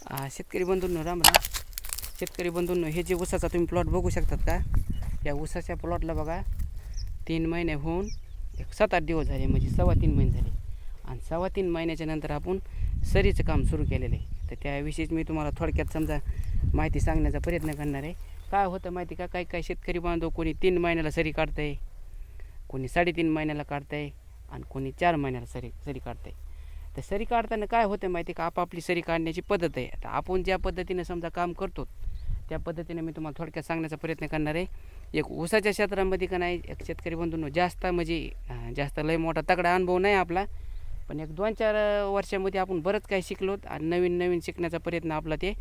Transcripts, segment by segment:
शेतकरी बंधूंनो राम राम. शेतकरी बंधूंनो, हे जे ऊसाचा तुम्ही प्लॉट बघू शकतात का, या ऊसाच्या प्लॉटला बघा 3 महिने होऊन 7-8 दिवस झाले, म्हणजे 3.25 महिने झाले. आणि 3.25 महिन्याच्या नंतर आपण सरीचं काम सुरू केलेलं आहे. तर त्याविषयीच मी तुम्हाला थोडक्यात समजा माहिती सांगण्याचा प्रयत्न करणार आहे. काय होतं माहिती का, काही शेतकरी बांधव कोणी 3 महिन्याला सरी काढतंय, कोणी 3.5 महिन्याला काढतंय, आणि कोणी 4 महिन्याला सरी काढतंय. तर सरी काढताना काय होतं माहिती का, आपापली सरी काढण्याची पद्धत आहे. आता आपण ज्या पद्धतीने समजा काम करतो त्या पद्धतीने मी तुम्हाला थोडक्यात सांगण्याचा प्रयत्न करणार आहे. एक ऊसाच्या क्षेत्रामध्ये का नाही, एक शेतकरी बंधूंनो जास्त लय मोठा तगडा अनुभव नाही आपला, पण एक 2-4 वर्षामध्ये आपण बरंच काही शिकलोत. आणि नवीन शिकण्याचा प्रयत्न आपला ते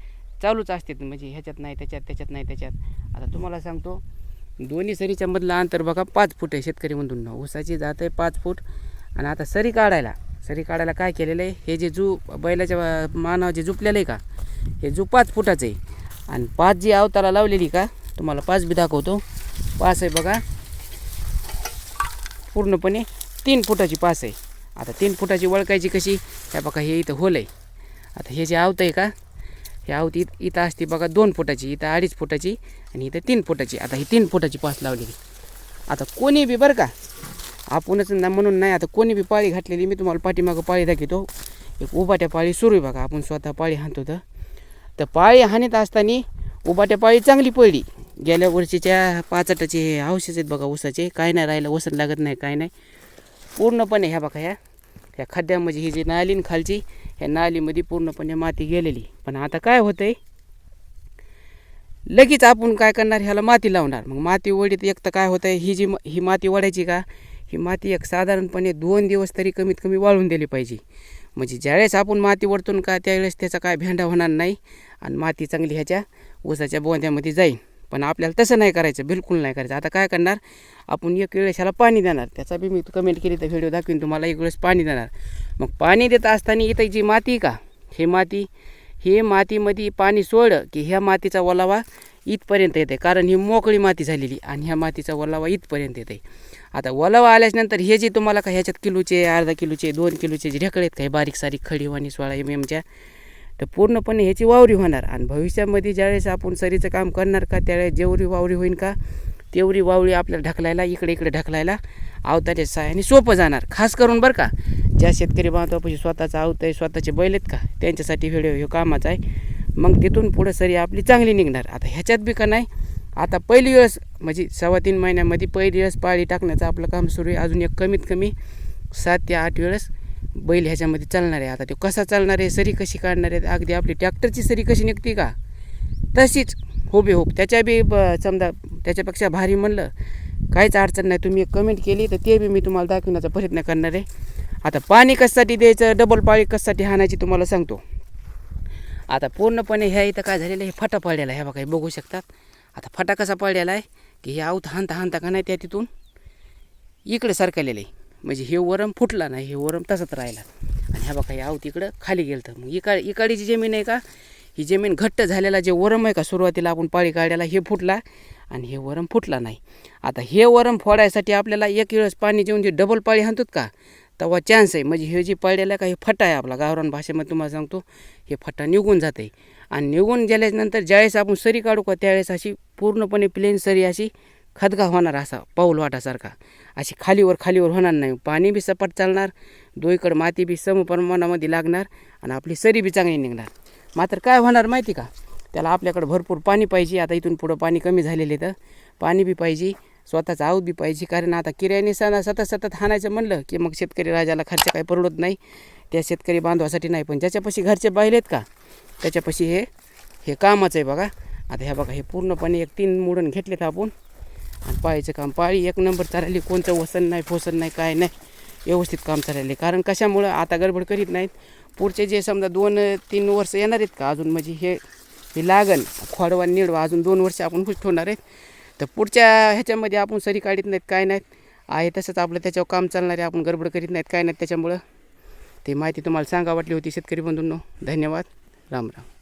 चालूच असते, म्हणजे ह्याच्यात नाही त्याच्यात नाही त्याच्यात. आता तुम्हाला सांगतो, दोन्ही सरीच्या मधलं अंतर बघा 5 फूट आहे. शेतकरी बंधूंनो, ऊसाची जात आहे 5 फूट. आणि आता सरी काढायला काय केलेलं आहे, हे जे बैलाच्या मानावर जे झुपलेलं आहे का, हे 5 फुटाचं आहे. आणि 5 जी अवताला लावलेली का, तुम्हाला 5 बी दाखवतो. 5 आहे बघा, पूर्णपणे 3 फुटाची 5 आहे. आता 3 फुटाची वळकायची कशी, ह्या बघा हे इथं होल आहे. आता हे जे आवत आहे का, हे आवत इथं असते बघा 2 फुटाची, इथं 2.5 फुटाची, आणि इथं 3 फुटाची. आता ही 3 फुटाची 5 लावलेली. आता कोणी बी बरं का, आपणच ना म्हणून नाही, आता कोणी बी पाळी घातलेली, मी तुम्हाला पाठीमागं पाळी दाखवतो. एक उभाट्या पाळी सुरू आहे बघा, आपण स्वतः पाळी हाणतो. तर पाळी हाणत असताना उभाट्या पाळी चांगली पडली. गेल्या वर्षीच्या 5 हे औषध आहेत बघा ऊसाचे, काय नाही राहिलं, वसन लागत नाही, काय नाही पूर्णपणे. ह्या बघा ह्या खड्ड्यामध्ये ही जी नाली खालची, ह्या नालीमध्ये पूर्णपणे माती गेलेली. पण आता काय होतं आहे, लगेच आपण काय करणार, ह्याला माती लावणार. मग माती वडीत एक तर काय होतं आहे, ही माती वडायची का, ही माती एक साधारणपणे 2 दिवस तरी कमीत कमी वाळून दिली पाहिजे. म्हणजे ज्यावेळेस आपण माती वडतो का, त्यावेळेस त्याचा काय भेंडा होणार नाही, आणि माती चांगली ह्याच्या ऊसाच्या बोंद्यामध्ये जाईल. पण आपल्याला तसं नाही करायचं, बिलकुल नाही करायचं. आता काय करणार, आपण एक वेळेस ह्याला पाणी देणार. त्याचा बी मी कमेंट केली तर व्हिडिओ दाखवीन तुम्हाला. एक वेळेस पाणी देणार. मग पाणी देत असताना इथं जी माती का, हे मातीमध्ये पाणी सोडलं की ह्या मातीचा ओलावा इथपर्यंत येते, कारण ही मोकळी माती झालेली, आणि ह्या मातीचा ओलावा इथपर्यंत येते. आता ओलावा आल्याच्यानंतर हे जे तुम्हाला का ह्याच्यात किलोचे, अर्धा किलोचे, 2 किलोचे जे ढेकळे आहेत काही बारीक सारीक खडीवाणी 16 MM तर पूर्णपणे ह्याची वावरी होणार. आणि भविष्यामध्ये ज्यावेळेस आपण सरीचं काम करणार का, त्यावेळेस जेवढी वावरी होईल का, तेवढी वावरी आपल्याला ढकलायला, इकडे ढकलायला अवताच्या सहाय्याने सोपं जाणार. खास करून बरं का, ज्या शेतकरी बांधवापाशी स्वतःचं आवत आहे, स्वतःचे बैल आहेत का, त्यांच्यासाठी व्हिडिओ हे कामाचा आहे. मग तिथून पुढं सरी आपली चांगली निघणार. आता ह्याच्यात बी का नाही, आता पहिली वेळेस म्हणजे 3.25 महिन्यामध्ये पहिली वेळेस पाळी टाकण्याचं आपलं काम सुरू आहे. अजून एक कमीत कमी 7 ते 8 वेळेस बैल ह्याच्यामध्ये चालणार आहे. आता तो कसा चालणार आहे, सरी कशी काढणार आहे, अगदी आपली ट्रॅक्टरची सरी कशी निघते का, तशीच हुबेहूब समजा त्याच्यापेक्षा भारी म्हणलं काहीच अडचण नाही. तुम्ही एक कमेंट केली तर ते बी मी तुम्हाला दाखवण्याचा प्रयत्न करणार आहे. आता पाणी कशासाठी द्यायचं, डबल पाळी कशासाठी हाणायची तुम्हाला सांगतो. आता पूर्णपणे ह्या इथं काय झालेलं आहे, हे फटा पडलेला आहे. ह्या बघा बघू शकतात. आता फटा कसा पडलेला आहे की हे आवत हाणता का नाही, त्या तिथून इकडे सरकलेलं आहे. म्हणजे हे वरम फुटला नाही, हे वरम तसंच राहिला. आणि ह्या बघा हे आवत इकडं खाली गेलं. तर मग इकडची जमीन आहे का, ही जमीन घट्ट झालेला जे वरम आहे का, सुरुवातीला आपण पाळी काढायला हे फुटला, आणि हे वरम फुटला नाही. आता हे वरम फोडायसाठी आपल्याला एक वेळेस पाणी देऊन जे डबल पाळी हाणतात का, तेव्हा चान्स आहे. म्हणजे हे जे पडलेलं आहे का, हे फटा आहे आपला गावरान भाषेमध्ये तुम्हाला सांगतो, हे फटा निघून जाते. आणि निघून गेल्यानंतर ज्यावेळेस आपण सरी काढू का, त्यावेळेस अशी पूर्णपणे प्लेन सरी अशी खदगा होणार, असा पाऊल वाटासारखा, अशी खालीवर होणार नाही. पाणी बी सपाट चालणार, दोईकडे माती बी सम प्रमाणामध्ये लागणार, आणि आपली सरी बी चांगली निघणार. मात्र काय होणार माहिती का, त्याला आपल्याकडं भरपूर पाणी पाहिजे. आता इथून पुढं पाणी कमी झालेले, तर पाणी बी पाहिजे, स्वतःचं आवत बी पाहिजे. कारण आता किरायाने सतत हाणायचं म्हणलं की मग शेतकरी राजाला खर्च काही परवडत नाही. त्या शेतकरी बांधवासाठी नाही, पण ज्याच्यापाशी घरचे बैल आहेत का, त्याच्यापाशी हे कामाचं आहे बघा. आता ह्या बघा हे पूर्णपणे 3 मोडून घेतलेत आपण, आणि पाळीचं काम, पाळी 1 नंबर चालली. कोणतं वसन नाही, फोसन नाही, काय नाही, व्यवस्थित काम चालले. कारण कशामुळं आता गडबड करीत नाहीत. पुढचे जे समजा 2-3 वर्ष येणार आहेत का अजून, म्हणजे हे लागन खोडवा निडवा अजून 2 वर्ष आपण खुश ठेवणार आहेत. तर पुढच्या ह्याच्यामध्ये आपण सरी काढत नाहीत, काय नाहीत, आहे तसंच आपलं त्याच्यावर काम चालणार आहे. आपण गडबड करीत नाहीत, काय नाहीत. त्याच्यामुळं ते माहिती तुम्हाला सांगा वाटली होती शेतकरी बंधूंनो. धन्यवाद. राम राम.